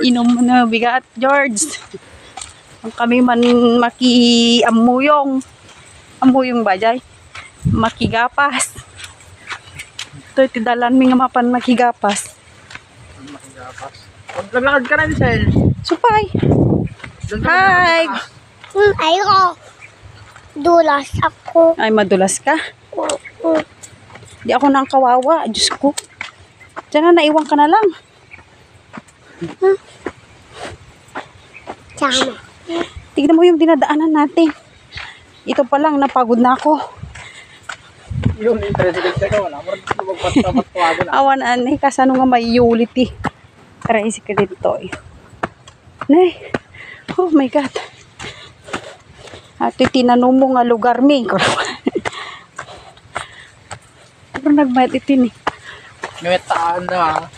Inom mo na bigat, George. Ang kami man makiamuyong. Amuyong ba, Jay? Makigapas. Ito, tidalan mi nga mapan makigapas. Maglakad ka na, Michelle. Supay. Hi! Ayoko. Dulas ako. Ay, madulas ka? Di ako nang kawawa. Diyos ko. Diyan na, naiwan ka na lang. Sama. Tignan mo yung dinadaanan natin. Ito pa lang, napagod na ako. Yun, interested ka wala. Marami magpatawago na. Awan, anay, kasano nga may ulit eh. Tara, isik ka dito eh. Nay, oh my God. At tinanong mo nga lugar mi. Pero nagbayad itin eh. Ngayon taan na.